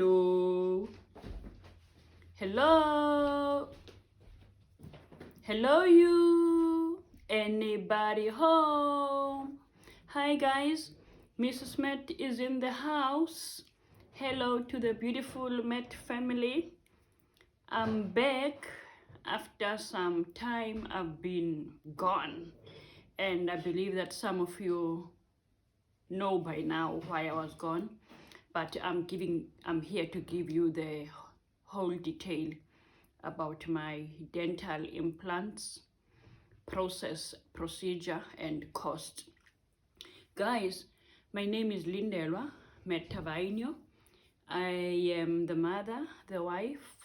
Hello. Hello. Hello, you. Anybody home? Hi, guys. Mrs. Met is in the house. Hello to the beautiful Met family. I'm back after some time. I've been gone, and I believe that some of you know by now why I was gone, but I'm here to give you the whole detail about my dental implants procedure and cost. Guys, my name is Lindelwa Metavaino. I am the mother, the wife,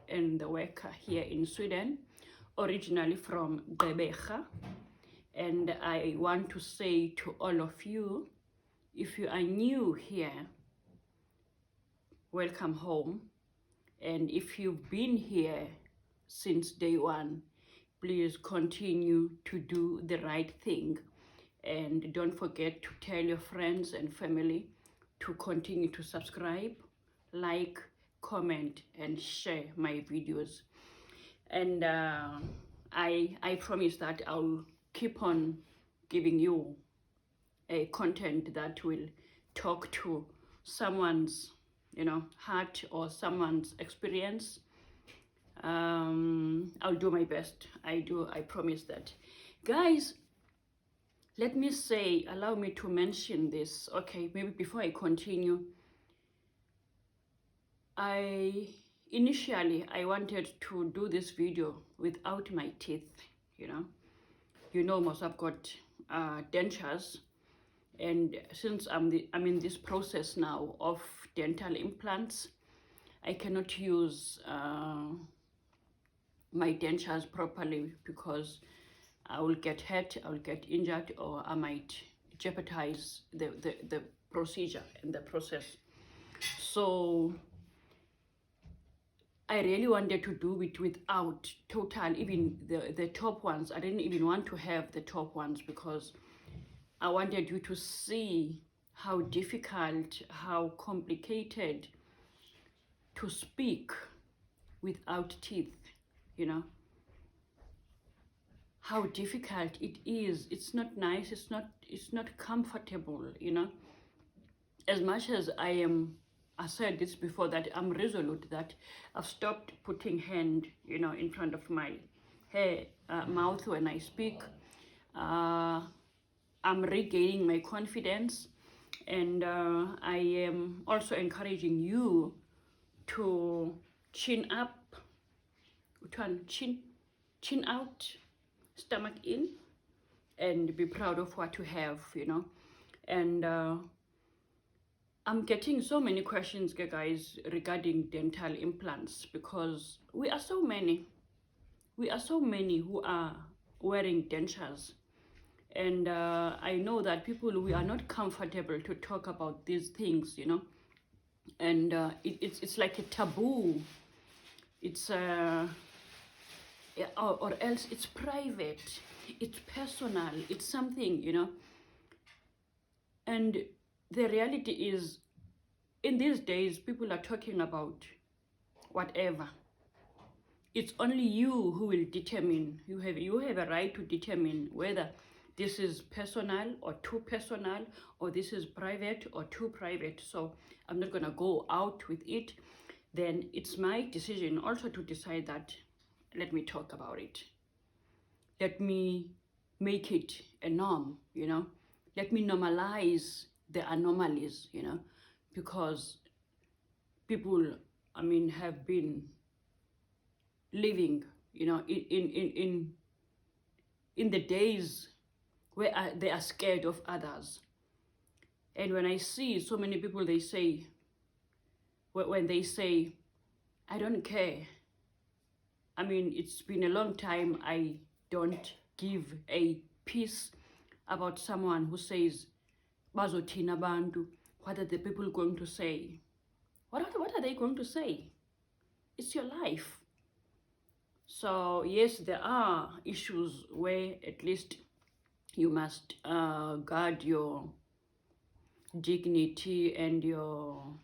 and the worker here in Sweden, originally from Gqeberha. And I want to say to all of you, if you are new here, welcome home. And if you've been here since day one, please continue to do the right thing. And don't forget to tell your friends and family to continue to subscribe, like, comment, and share my videos. And I promise that I'll keep on giving you a content that will talk to someone's heart or someone's experience. I'll do my best. I promise that. Guys, let me say, allow me to mention this, okay, maybe before I continue. Initially I wanted to do this video without my teeth. Most I've got dentures, and since I'm in this process now of dental implants, I cannot use my dentures properly because I will get hurt, I will get injured, or I might jeopardize the procedure and the process. So I really wanted to do it without total, even the top ones. I didn't even want to have the top ones because I wanted you to see how difficult, how complicated to speak without teeth, how difficult it is. It's not nice, it's not comfortable, As much as I said this before, that I'm resolute, that I've stopped putting hand, in front of my mouth when I speak. I'm regaining my confidence, and I am also encouraging you to chin up, chin out, stomach in, and be proud of what you have, And I'm getting so many questions, guys, regarding dental implants, because we are so many who are wearing dentures. And I know that we are not comfortable to talk about these things, and it's like a taboo. It's or else it's private, it's personal, it's something, And the reality is, in these days, people are talking about whatever. It's only you who will determine. You have a right to determine whether this is personal or too personal, or this is private or too private. So I'm not gonna go out with it. Then it's my decision also to decide that, let me talk about it. Let me make it a norm, Let me normalize the anomalies, because people, have been living, in the days where they are scared of others. And when I see so many people, they say, when they say, I don't care. It's been a long time I don't give a piece about someone who says, bazothina bantu, what are the people going to say? What are they going to say? It's your life. So yes, there are issues where at least you must guard your dignity and your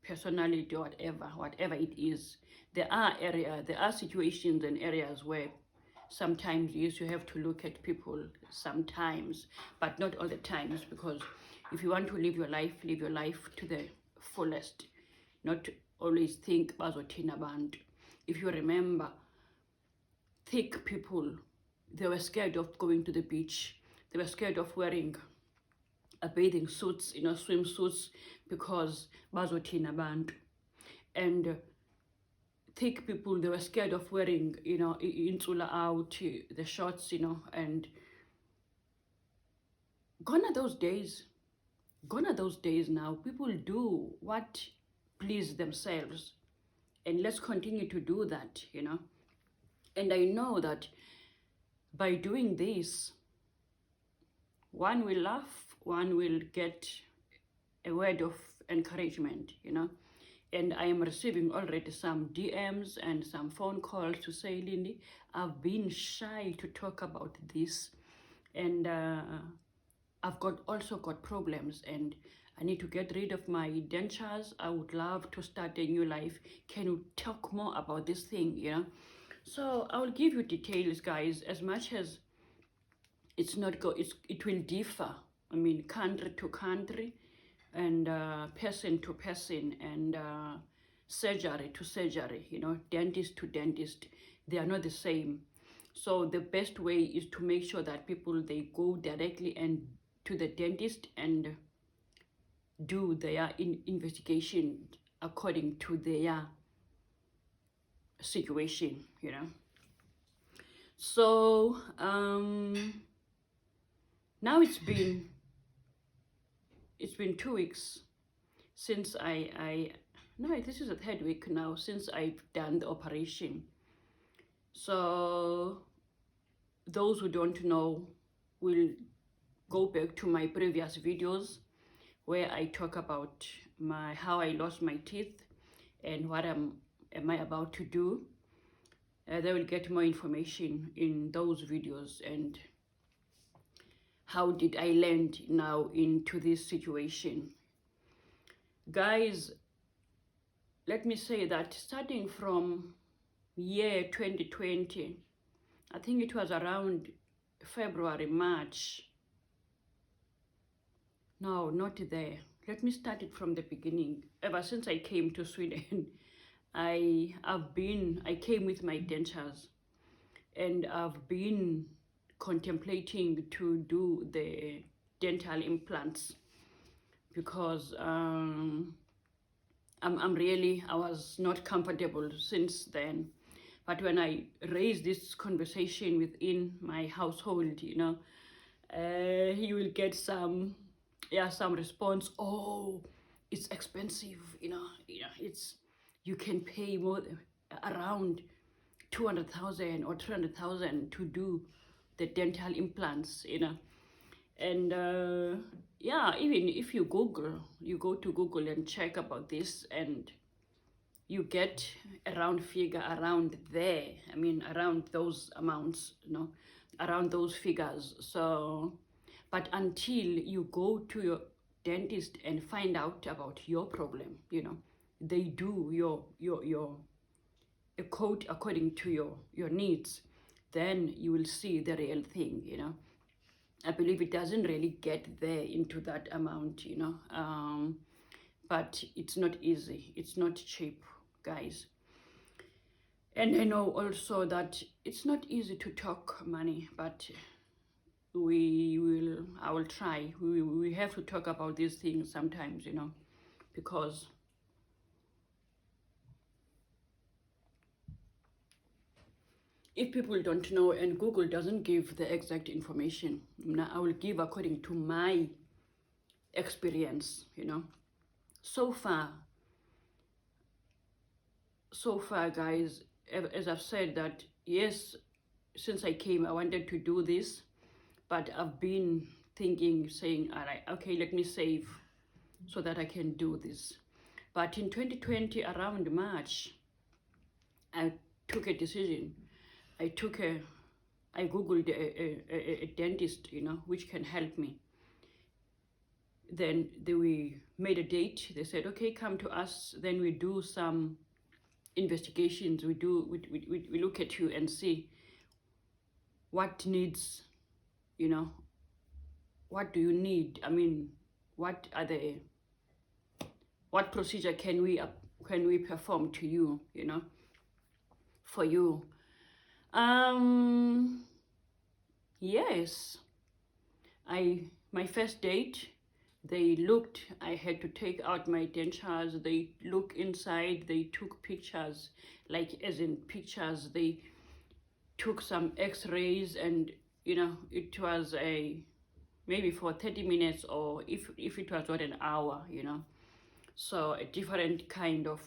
personality or whatever it is. There are situations and areas where sometimes, yes, you have to look at people sometimes, but not all the times, because if you want to live your life to the fullest, not always think bazothina bantu. If you remember, thick people, they were scared of going to the beach. They were scared of wearing bathing suits, swimsuits, because bazothina bantu. And thick people, they were scared of wearing, insula out, the shorts, and gone are those days. Gone are those days now. People do what please themselves, and let's continue to do that, And I know that by doing this, one will laugh, one will get a word of encouragement, And I am receiving already some DMs and some phone calls to say, Lindy, I've been shy to talk about this, and I've also got problems, and I need to get rid of my dentures. I would love to start a new life. Can you talk more about this thing, So I will give you details, guys, as much as it will differ. I mean, country to country, and person to person, and surgery to surgery, dentist to dentist. They are not the same. So the best way is to make sure that people, they go directly and to the dentist and do their investigation according to their situation, So now it's been 2 weeks since no, this is the 3rd week now since I've done the operation. So those who don't know will go back to my previous videos where I talk about how I lost my teeth and what am I about to do. They will get more information in those videos, and how did I land now into this situation. Guys, let me say that starting from year 2020, I think it was around February, March. No, not there. Let me start it from the beginning. Ever since I came to Sweden, I came with my dentures, and I've been contemplating to do the dental implants, because I was not comfortable since then. But when I raised this conversation within my household, you will get some response. Oh, it's expensive, you can pay more around 200,000 or 300,000 to do the dental implants, And even if you go to Google and check about this, and you get figure around there. I mean, around those amounts, around those figures. So, but until you go to your dentist and find out about your problem, they do a quote according to your needs, then you will see the real thing, I believe it doesn't really get there into that amount, but it's not easy. It's not cheap, guys. And I know also that it's not easy to talk money, but I will try. We have to talk about these things sometimes, because if people don't know and Google doesn't give the exact information, I will give according to my experience, So far, guys, as I've said that, yes, since I came, I wanted to do this, but I've been saying, all right, okay, let me save so that I can do this. But in 2020, around March, I took a decision. I Googled a dentist, which can help me then we made a date. They said, okay, come to us. Then we do some investigations. We look at you and see what needs, you know, what do you need? I mean, what procedure can we perform to you, you know, for you? Yes, my first date, they looked, I had to take out my dentures, they look inside, they took pictures, like as in pictures, they took some x-rays, and you know, it was maybe for 30 minutes, or if it was not an hour, you know. So a different kind of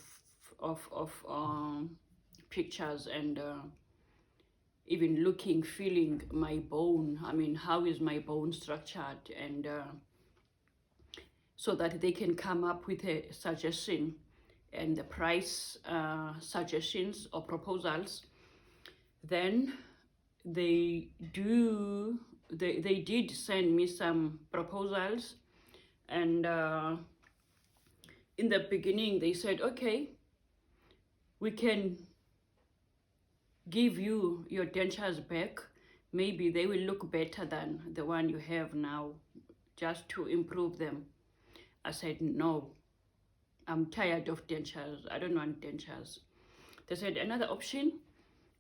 pictures, and even looking, feeling my bone. I mean, how is my bone structured, and so that they can come up with a suggestion and the price suggestions or proposals. Then they did send me some proposals, and in the beginning they said, okay, we can give you your dentures back. Maybe they will look better than the one you have now, just to improve them. I said, no, I'm tired of dentures. I don't want dentures. They said, another option,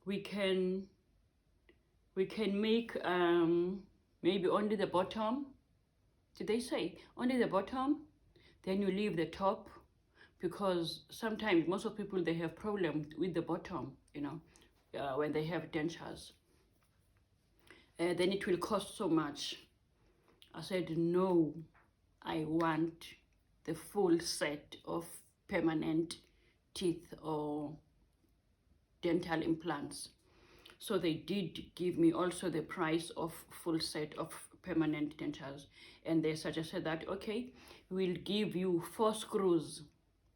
we can make maybe only the bottom. Did they say only the bottom? Then you leave the top, because sometimes most of people, they have problems with the bottom, you know, when they have dentures. Then it will cost so much. I said, no, I want the full set of permanent teeth or dental implants. So they did give me also the price of full set of permanent dentures, and they suggested that, okay, we'll give you 4 screws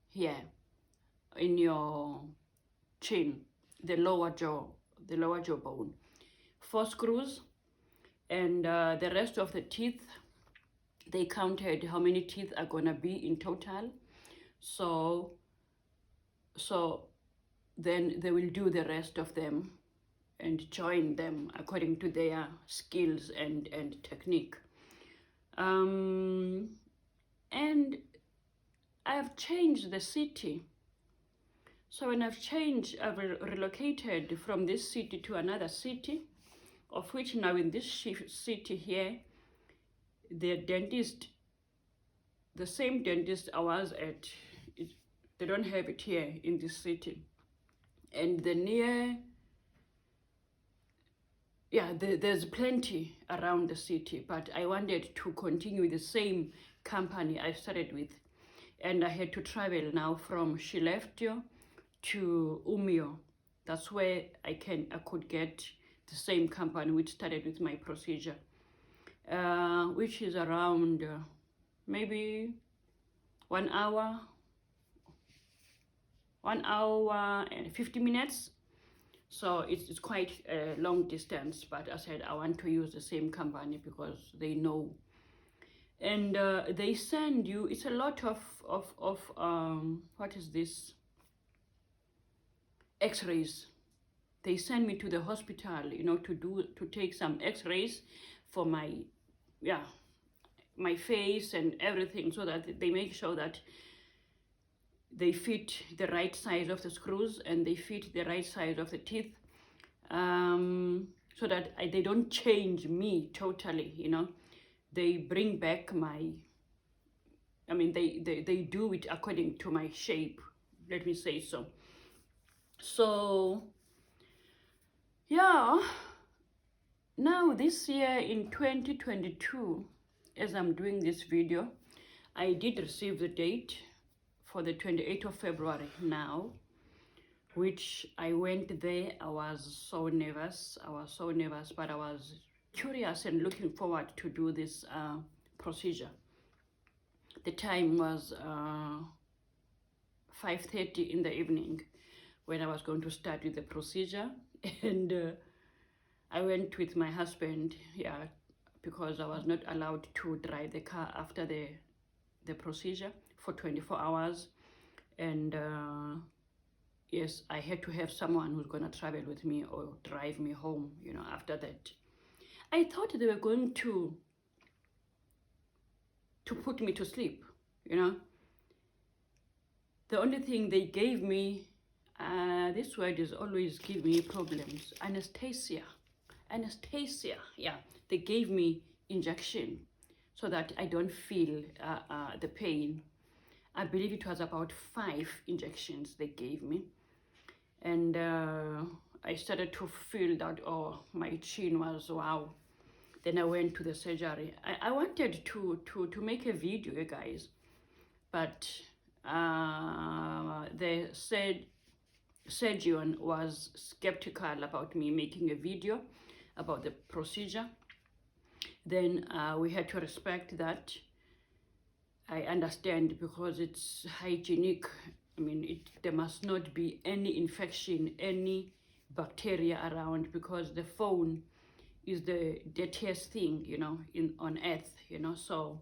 here in your chin, the lower jawbone, 4 screws, and the rest of the teeth, they counted how many teeth are gonna be in total. So then they will do the rest of them and join them according to their skills and technique. And I've changed the city. So when I've relocated from this city to another city, of which now in this city here, the dentist, the same dentist I was at, they don't have it here in this city. And there's plenty around the city, but I wanted to continue the same company I started with. And I had to travel now from Skellefteå to Umeå. That's where I could get the same company which started with my procedure, which is around maybe 1 hour and 50 minutes. So it's quite a long distance, but I said I want to use the same company because they know. And they send you, it's a lot of what is this? X-rays. They send me to the hospital, you know, to take some X-rays for my face and everything, so that they make sure that they fit the right size of the screws and they fit the right size of the teeth, so that they don't change me totally, you know. They bring back they do it according to my shape, let me say so. So yeah, now this year in 2022, as I'm doing this video, I did receive the date for the 28th of February now, which I went there. I was so nervous, but I was curious and looking forward to do this procedure. The time was 5:30 in the evening when I was going to start with the procedure. And I went with my husband, because I was not allowed to drive the car after the the procedure for 24 hours. And yes, I had to have someone who's going to travel with me or drive me home, you know, after that. I thought they were going to put me to sleep, you know. The only thing they gave me, this word is always give me problems, anesthesia. Anesthesia, yeah. They gave me injection so that I don't feel the pain. I believe it was about 5 injections they gave me. And I started to feel that, oh, my chin was, wow. Then I went to the surgery. I wanted to make a video, you guys, but the surgeon was skeptical about me making a video about the procedure. Then we had to respect that. I understand, because it's hygienic. I mean, there must not be any infection, any bacteria around, because the phone is the dirtiest thing, you know, on earth, you know. So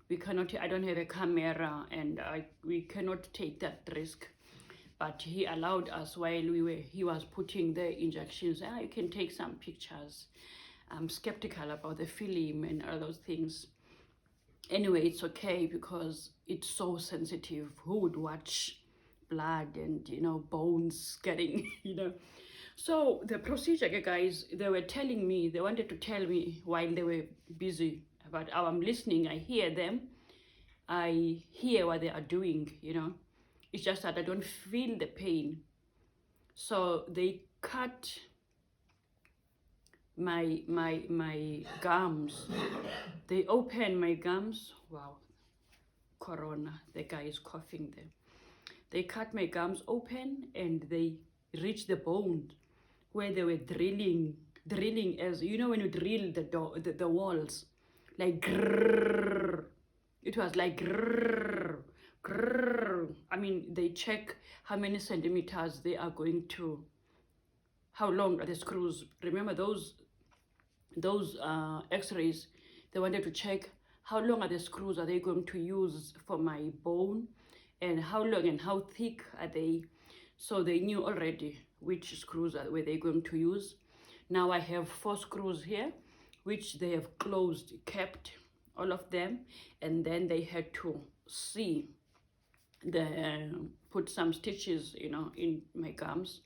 we cannot, I don't have a camera, and we cannot take that risk. But he allowed us while he was putting the injections. You can take some pictures. I'm skeptical about the film and all those things. Anyway, it's okay, because it's so sensitive. Who would watch blood and, you know, bones getting, you know? So the procedure, guys, they were telling me, they wanted to tell me while they were busy, but I'm listening, I hear them, I hear what they are doing, you know. It's just that I don't feel the pain. So they cut my gums. They open my gums. Wow, corona, the guy is coughing there. They cut my gums open, and they reach the bone where they were drilling, as, you know, when you drill the walls, like grrr. It was like grrr, grrr. I mean, they check how many centimeters they are going to, how long are the screws. Remember those x-rays, they wanted to check how long are the screws are they going to use for my bone, and how long and how thick are they. So they knew already which screws were they going to use. Now I have 4 screws here, which they have closed, kept all of them, and then they had to see put some stitches, you know, in my gums.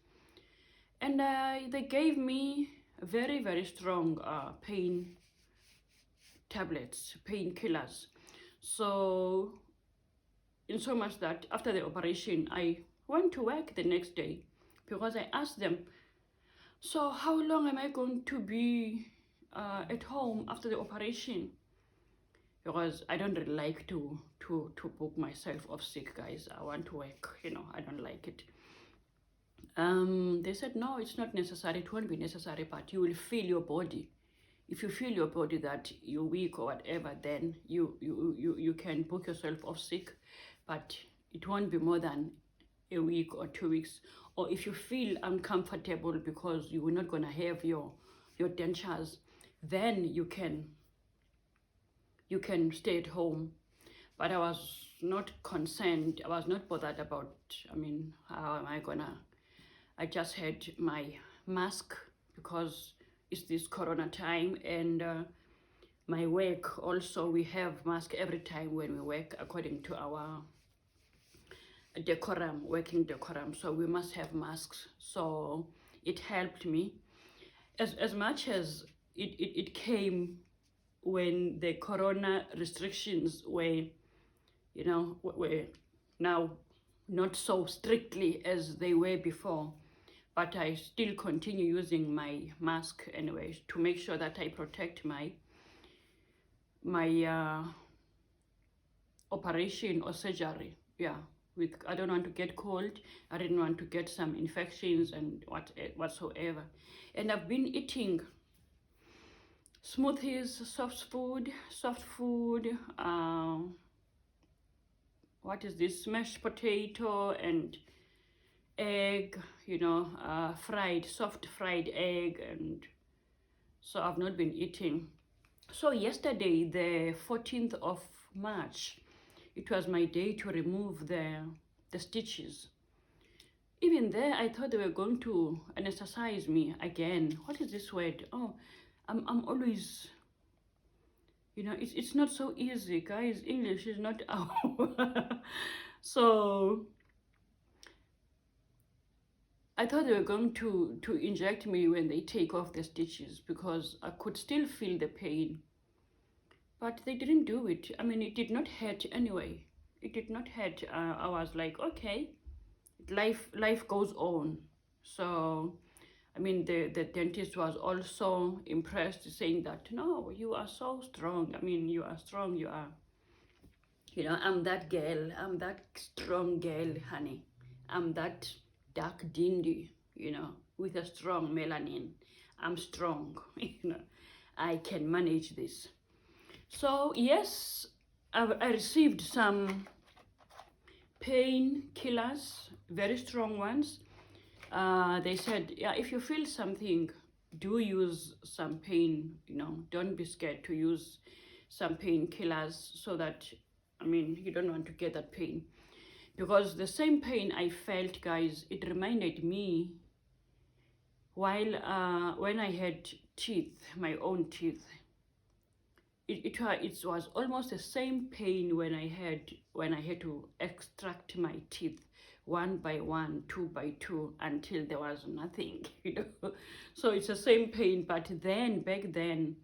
And they gave me very, very strong pain tablets, painkillers. So in so much that after the operation, I went to work the next day, because I asked them, so how long am I going to be at home after the operation? Because I don't really like to book myself off sick, guys. I want to work, you know, I don't like it. They said, no, it's not necessary, it won't be necessary, but you will feel your body. If you feel your body that you're weak or whatever, then you can book yourself off sick, but it won't be more than a week or 2 weeks. Or if you feel uncomfortable because you're not going to have your dentures, then you can stay at home. But I was not concerned, I was not bothered about, I mean, how am I gonna, I just had my mask, because it's this corona time, and my work also, we have mask every time when we work according to our decorum, working decorum, so we must have masks. So it helped me as much as it came when the corona restrictions were, you know, were now not so strictly as they were before, but I still continue using my mask anyway to make sure that I protect my operation or surgery. Yeah, I don't want to get cold, I didn't want to get some infections and whatsoever. And I've been eating smoothies, soft food, what is this, mashed potato and egg, you know, soft fried egg, and so I've not been eating. So yesterday, the 14th of March, it was my day to remove the stitches. Even there, I thought they were going to anesthetize me again. What is this word? Oh, I'm always, you know, it's not so easy, guys. English is not our. So I thought they were going to inject me when they take off the stitches, because I could still feel the pain. But they didn't do it. I mean, it did not hurt anyway. It did not hurt. I was like, okay, life goes on. So I mean, the dentist was also impressed, saying that, no, you are so strong. I mean, you are strong. You are, you know, I'm that girl. I'm that strong girl, honey. I'm that dark dindy, you know, with a strong melanin. I'm strong, you know. I can manage this. So yes, I received some painkillers, very strong ones. They said, yeah, if you feel something, do use some pain, you know, don't be scared to use some painkillers, so that, I mean, you don't want to get that pain. Because the same pain I felt, guys, it reminded me while when I had teeth, my own teeth. It was almost the same pain when I had to extract my teeth one by one, two by two, until there was nothing, you know. So it's the same pain, but then, back then,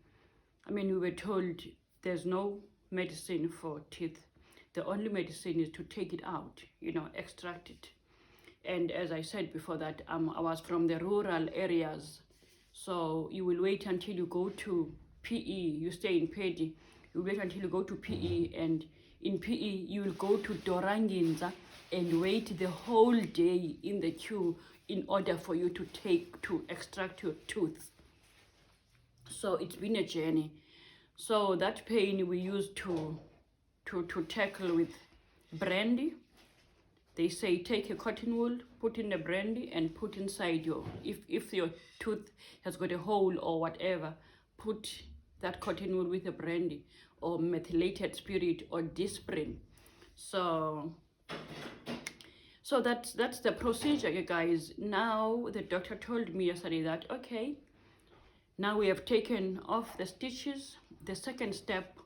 I mean, we were told there's no medicine for teeth. The only medicine is to take it out, you know, extract it. And as I said before that, I was from the rural areas. So you will wait until you go to PE, you stay in Pedi, you wait until you go to PE, and in PE you will go to Doranginza and wait the whole day in the queue in order for you to extract your tooth. So it's been a journey. So that pain we used to tackle with brandy. They say take a cotton wool, put in the brandy, and put inside your, if your tooth has got a hole or whatever, put that cotton wool with the brandy, or methylated spirit, or disprin. So that's the procedure, you guys. Now the doctor told me yesterday that, okay, now we have taken off the stitches. The second step,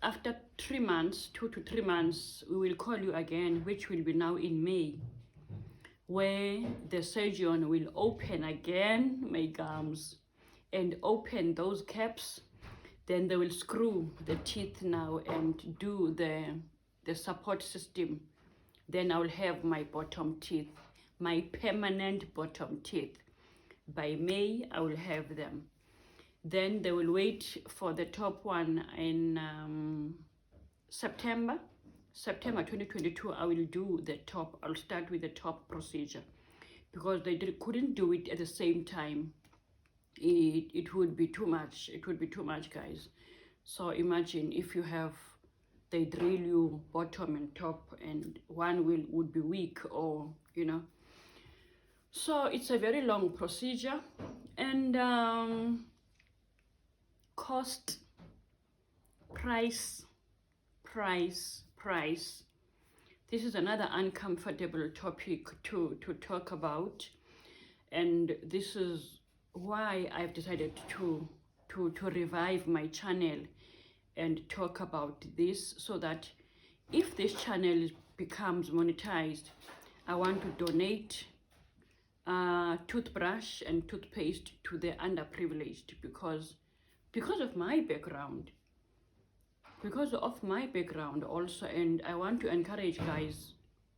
after 3 months, 2 to 3 months, we will call you again, which will be now in May, where the surgeon will open again my gums and open those caps. Then they will screw the teeth now and do the support system. Then I will have my bottom teeth, my permanent bottom teeth. By May, I will have them. Then they will wait for the top one in September 2022. I will do the top. I'll start with the top procedure, because they couldn't do it at the same time. It would be too much. It would be too much, guys. So imagine if you have, they drill you bottom and top, and one would be weak, or, you know. So it's a very long procedure, and cost, price. This is another uncomfortable topic to talk about, and this is why I've decided to revive my channel and talk about this, so that if this channel becomes monetized, I want to donate toothbrush and toothpaste to the underprivileged, because of my background. Because of my background also. And I want to encourage, guys,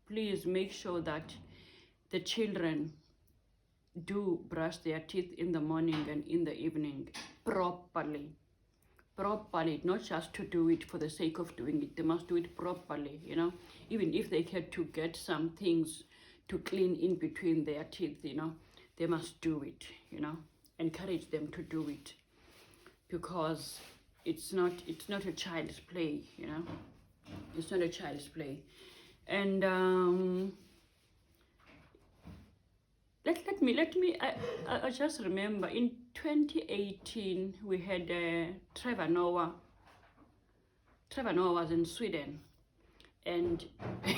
please make sure that the children do brush their teeth in the morning and in the evening properly, not just to do it for the sake of doing it. They must do it properly, you know. Even if they had to get some things to clean in between their teeth, you know, they must do it, you know. Encourage them to do it, because it's not a child's play, you know. It's not a child's play. And let me I just remember in 2018 we had Trevor Noah was in Sweden, And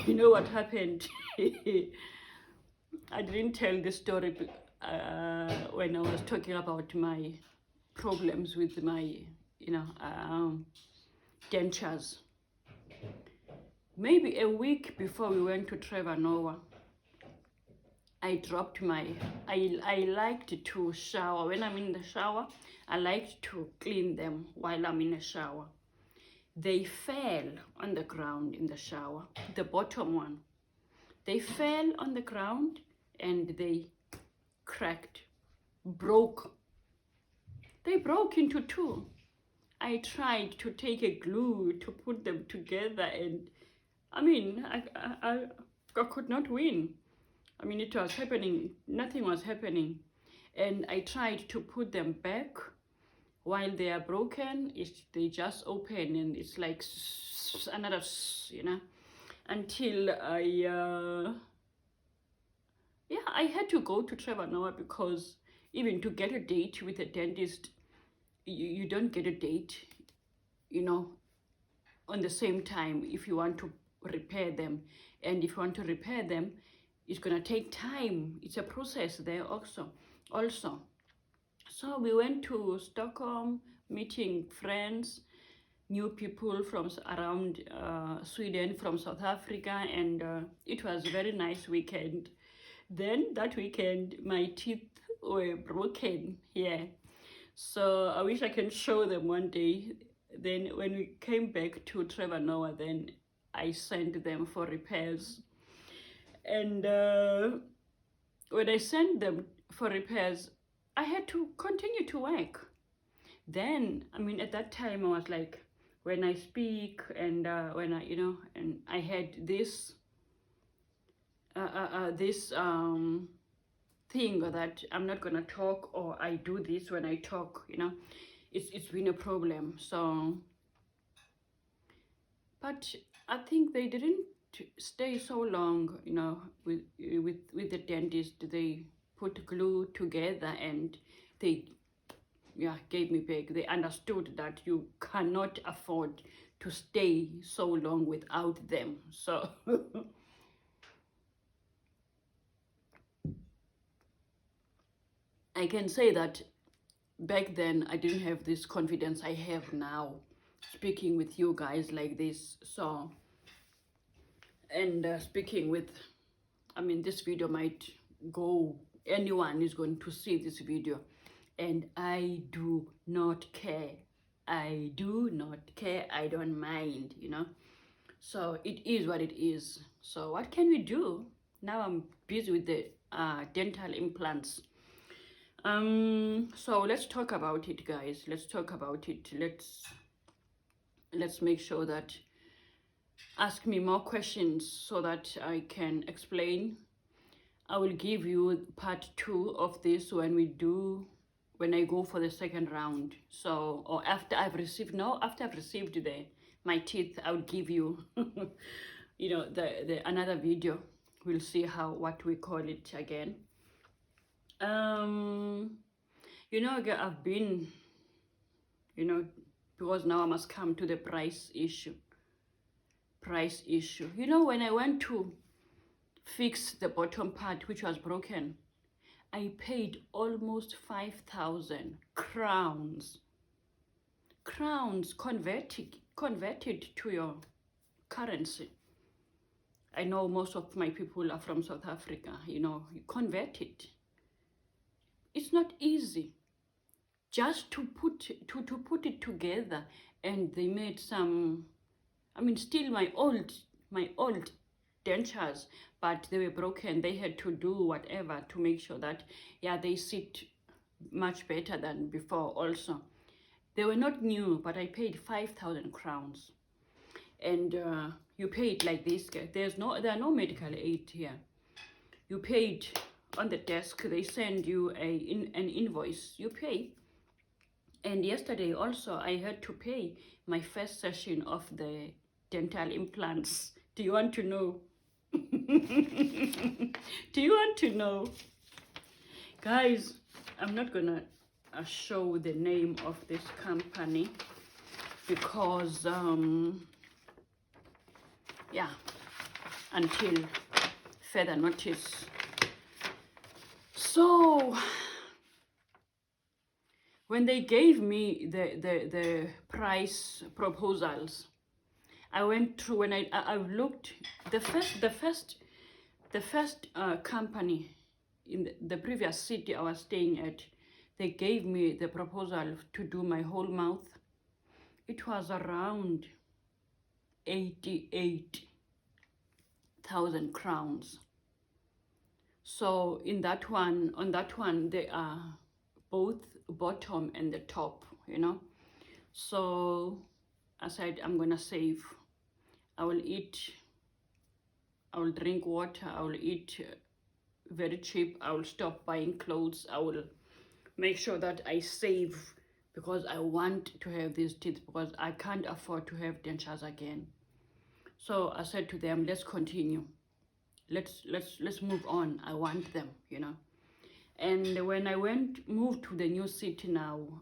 you know what happened? I didn't tell the story when I was talking about my problems with my, dentures. Maybe a week before we went to Trevor Noah, I dropped my, I liked to shower. When I'm in the shower, I liked to clean them while I'm in the shower. They fell on the ground in the shower, the bottom one. They fell on the ground and they cracked, broke. They broke into two. I tried to take a glue to put them together, and I mean, I could not win. I mean, it was happening, nothing was happening. And I tried to put them back. While they are broken, they just open and it's like another, until I had to go to Trevor Noah, because even to get a date with a dentist, you don't get a date, on the same time if you want to repair them. And if you want to repair them, it's going to take time. It's a process there also. So we went to Stockholm, meeting friends, new people from around Sweden, from South Africa, and it was a very nice weekend. Then that weekend, my teeth were broken here. So I wish I can show them one day. Then when we came back to Trevor Noah, then I sent them for repairs. And when I sent them for repairs, I had to continue to work. Then, I mean, at that time I was like, when I speak and when I, and I had this thing that I'm not gonna talk, or I do this when I talk, it's been a problem. So, but I think they didn't stay so long, with the dentist. They put glue together and they gave me back. They understood that you cannot afford to stay so long without them. So I can say that back then I didn't have this confidence I have now, speaking with you guys like this. So, and speaking with, I mean, this video might go, anyone is going to see this video, and I do not care. I do not care. I don't mind, So it is what it is. So what can we do? Now I'm busy with the dental implants. So let's talk about it, guys. Let's talk about it. Let's make sure that, ask me more questions so that I can explain. I will give you part 2 of this when I go for the second round. So, or after I've received my teeth, I'll give you, the another video. We'll see what we call it again. I've been, because now I must come to the price issue. When I went to fix the bottom part, which was broken, I paid almost 5,000 crowns. Crowns converted to your currency. I know most of my people are from South Africa, you convert it. It's not easy just to put it together. And they made some, I mean, still my old dentures, but they were broken. They had to do whatever to make sure that, they sit much better than before also. They were not new, but I paid 5,000 crowns. And you paid like this. There are no medical aid here. You paid on the desk. They send you an invoice. You pay. And yesterday also I had to pay my first session of the dental implants. Do you want to know? Do you want to know? Guys, I'm not gonna show the name of this company, because yeah, until further notice. So when they gave me the price proposals, I went through, when I looked, the first company in the previous city I was staying at, they gave me the proposal to do my whole mouth. It was around 88,000 crowns. So on that one, they are both bottom and the top, you know. So I said, I'm gonna save. I will drink water, I will eat very cheap, I will stop buying clothes, I will make sure that I save, because I want to have these teeth, because I can't afford to have dentures again. So I said to them, let's continue. Let's move on. I want them, you know. And when I moved to the new city now,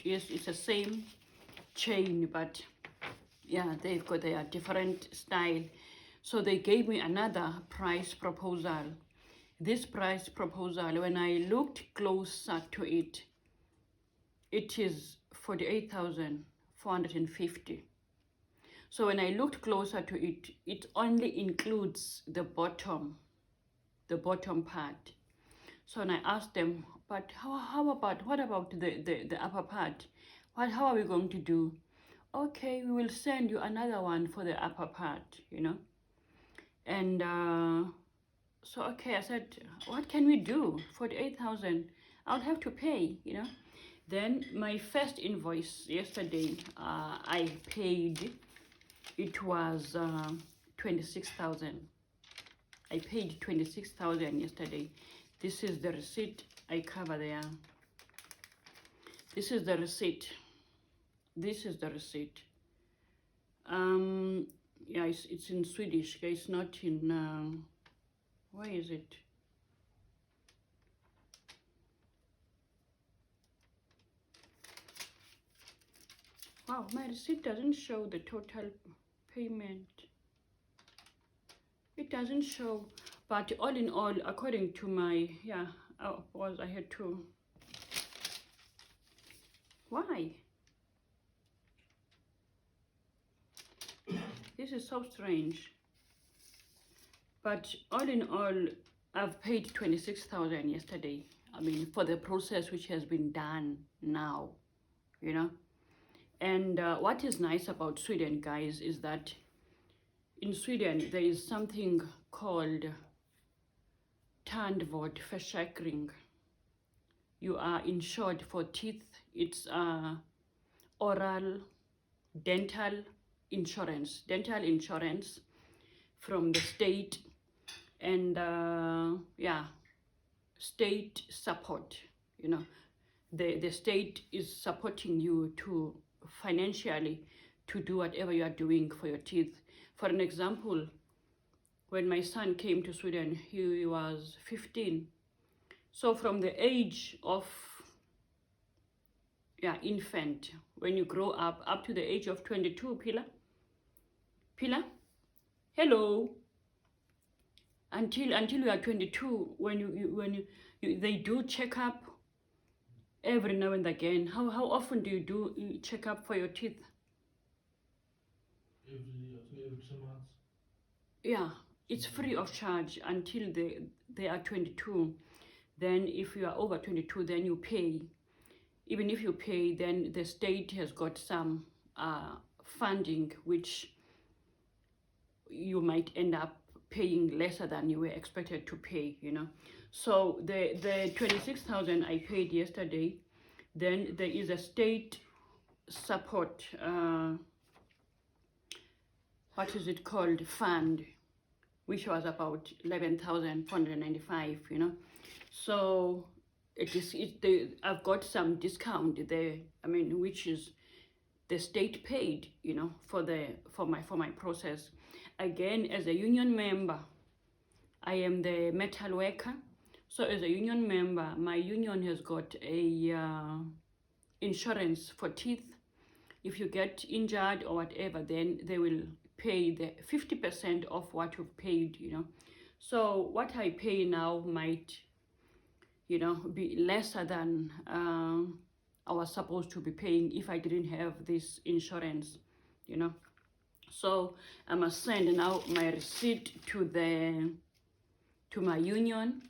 yes, it's the same chain, but yeah, they've got their different style. So they gave me another price proposal. This price proposal, when I looked closer to it, it is 48,450. So when I looked closer to it, it only includes the bottom part. So when I asked them, but what about the upper part? How are we going to do? Okay, we will send you another one for the upper part, you know. And so, okay, I said, what can we do? 48,000, I'll have to pay, you know. Then my first invoice yesterday, I paid, it was 26,000. I paid 26,000 yesterday. This is the receipt I cover there. This is the receipt. This is the receipt. Yeah, it's in Swedish. It's not in, where is it? Wow, my receipt doesn't show the total payment. It doesn't show, but all in all, according to my, yeah, I had to, why? This is so strange. But all in all, I've paid 26,000 yesterday. I mean, for the process which has been done now, you know. And what is nice about Sweden, guys, is that in Sweden, there is something called tandvårdsförsäkring. You are insured for teeth. It's oral dental insurance from the state, and yeah, state support, you know. The state is supporting you to financially to do whatever you are doing for your teeth. For an example, when my son came to Sweden, he was 15. So from the age of, yeah, infant, when you grow up to the age of 22, Pila, hello, until you are 22, when they do check up every now and again. How often do you do check up for your teeth? Every 2 months. Yeah, it's free of charge until they are 22. Then if you are over 22, then you pay. Even if you pay, then the state has got some funding, which you might end up paying lesser than you were expected to pay, you know. So the 26,000 I paid yesterday, then there is a state support, what is it called, fund, which was about 11,495, you know. So I've got some discount there, I mean, which is the state paid, you know, for my process. Again, as a union member, I am the metal worker. So as a union member, my union has got a insurance for teeth. If you get injured or whatever, then they will pay the 50% of what you've paid, you know. So what I pay now might, you know, be lesser than I was supposed to be paying if I didn't have this insurance, you know. So I must send now my receipt to my union.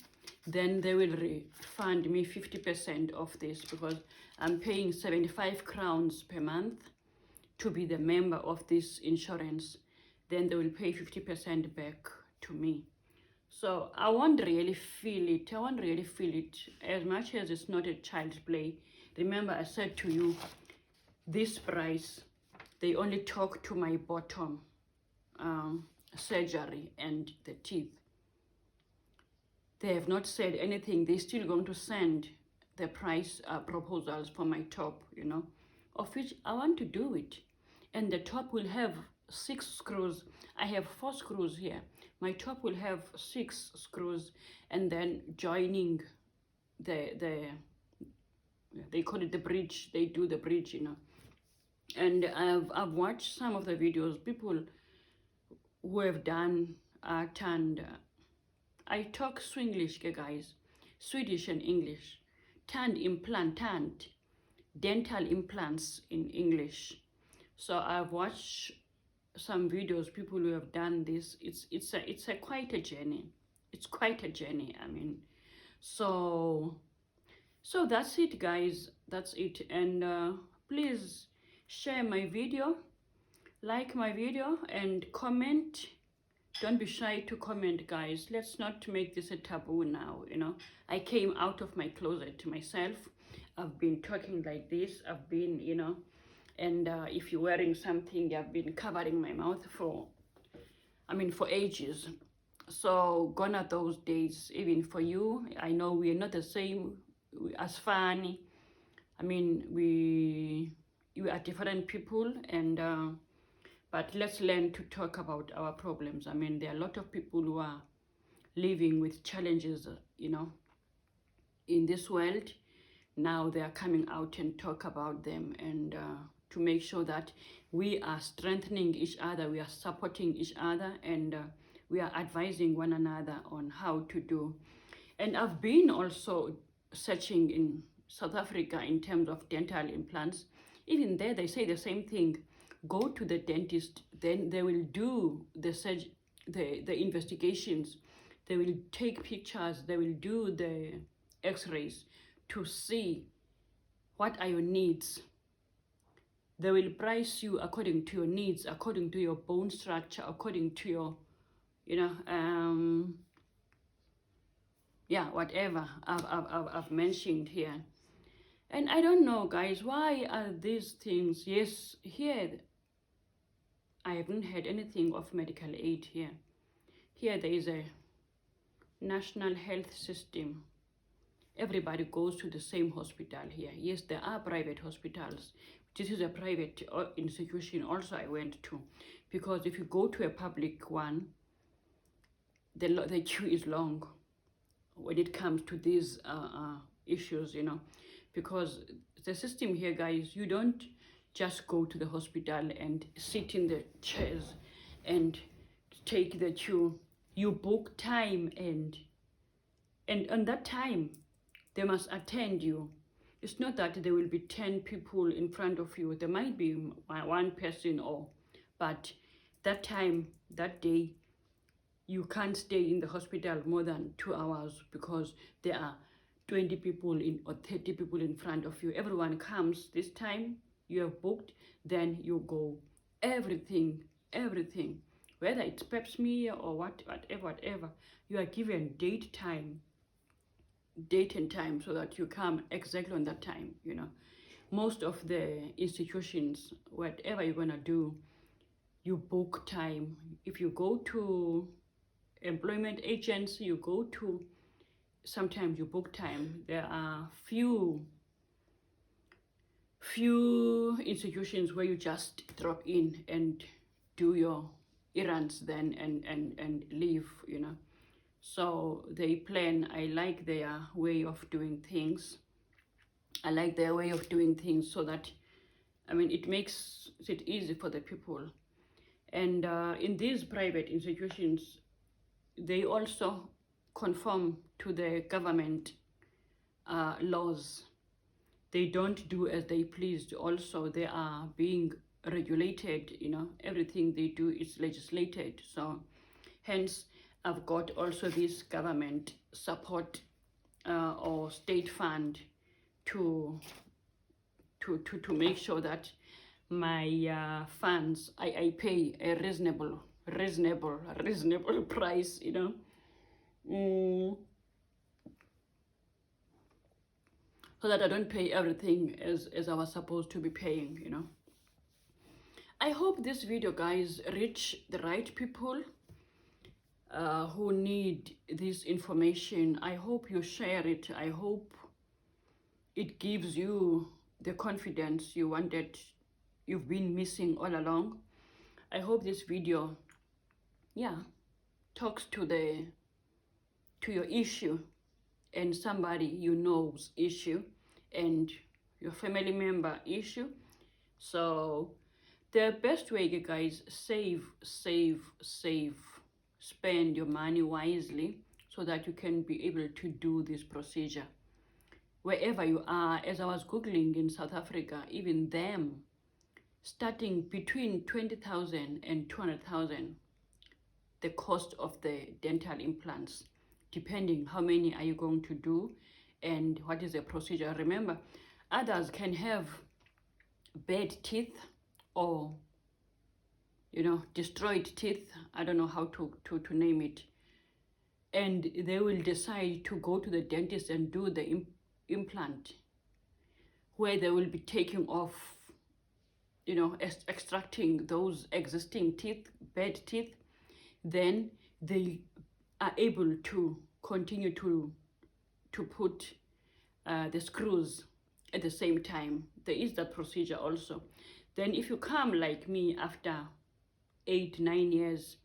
Then they will refund me 50% of this, because I'm paying 75 crowns per month to be the member of this insurance. Then they will pay 50% back to me. So I won't really feel it. I won't really feel it as much as it's not a child's play. Remember, I said to you, this price, they only talk to my bottom surgery and the teeth. They have not said anything. They're still going to send the price proposals for my top, you know, of which I want to do it. And the top will have 6 screws. I have 4 screws here. My top will have 6 screws, and then joining they call it the bridge. They do the bridge, you know. And I've watched some of the videos, people who have done turned. I talk Swinglish, guys, Swedish and English. Turned dental implants in English. So I've watched some videos, people who have done this. It's quite a journey. It's quite a journey. I mean, so that's it, guys. That's it. And please share my video, like my video, and comment. Don't be shy to comment, guys. Let's not make this a taboo now, you know. I came out of my closet myself. I've been talking like this. I've been, you know, and if you're wearing something, I've been covering my mouth for ages. So gone are those days, even for you. I know we're not the same as funny. I mean, we are different people, and but let's learn to talk about our problems. I mean, there are a lot of people who are living with challenges, you know, in this world. Now they are coming out and talk about them, and to make sure that we are strengthening each other, we are supporting each other, and we are advising one another on how to do. And I've been also searching in South Africa in terms of dental implants. Even there, they say the same thing. Go to the dentist, then they will do the investigations. They will take pictures, they will do the x-rays to see what are your needs. They will price you according to your needs, according to your bone structure, according to your, you know, yeah, whatever I've mentioned here. And I don't know, guys, why are these things? Yes, here I haven't had anything of medical aid here. Here there is a national health system. Everybody goes to the same hospital here. Yes, there are private hospitals. This is a private institution also I went to, because if you go to a public one, the queue is long when it comes to these issues, you know, because the system here, guys, you don't just go to the hospital and sit in the chairs and take the queue. You book time, and on that time they must attend you. It's not that there will be 10 people in front of you. There might be one person, but that time, that day, you can't stay in the hospital more than 2 hours, because there are 20 people or 30 people in front of you. Everyone comes this time you have booked, then you go. Everything, whether it's pap smear or whatever, you are given date and time, so that you come exactly on that time, you know. Most of the institutions, whatever you're gonna do, you book time. If you go to employment agency, you go to, sometimes you book time. There are few institutions where you just drop in and do your errands then and leave, you know. So they plan. I like their way of doing things. I like their way of doing things, so that, I mean, it makes it easy for the people. And in these private institutions, they also conform to the government laws. They don't do as they please. Also, they are being regulated, you know, everything they do is legislated. So hence, I've got also this government support or state fund to make sure that my funds, I pay a reasonable price, you know. So that I don't pay everything as I was supposed to be paying, you know. I hope this video, guys, reach the right people who need this information. I hope you share it. I hope it gives you the confidence you wanted, you've been missing all along. I hope this video, yeah, talks to your issue and somebody you know's issue and your family member issue. So the best way, you guys, save, spend your money wisely so that you can be able to do this procedure wherever you are. As I was Googling in South Africa, even them starting between 20,000 and 200,000, the cost of the dental implants, depending how many are you going to do and what is the procedure. Remember, others can have bad teeth or, you know, destroyed teeth. I don't know how to name it. And they will decide to go to the dentist and do the implant, where they will be taking off, you know, extracting those existing teeth, bad teeth. Then they are able to continue to put the screws at the same time. There is that procedure also. Then if you come like me after 8-9 years,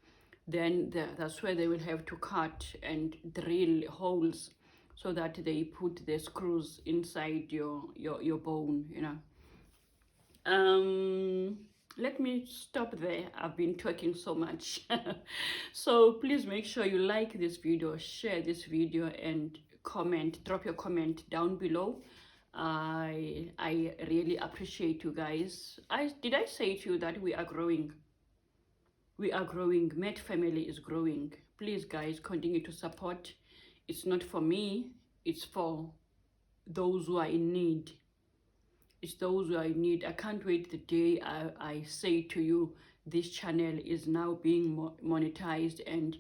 then that's where they will have to cut and drill holes so that they put the screws inside your bone, you know. Let me stop there. I've been talking so much. So please make sure you like this video, share this video, and comment, drop your comment down below. I really appreciate you guys. Did I say to you that we are growing? We are growing. Med family is growing. Please, guys, continue to support. It's not for me, it's for those who are in need. It's those who are in need. I can't wait the day I say to you, this channel is now being monetized, and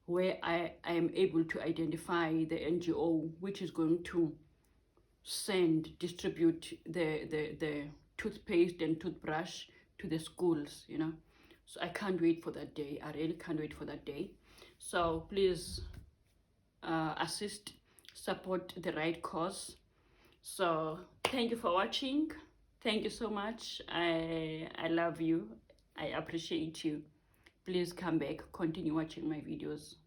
where I am able to identify the NGO which is going to distribute the toothpaste and toothbrush to the schools, you know. So I can't wait for that day. I really can't wait for that day. So please assist, support the right cause. So thank you for watching. Thank you so much. I love you. I appreciate you. Please come back, continue watching my videos.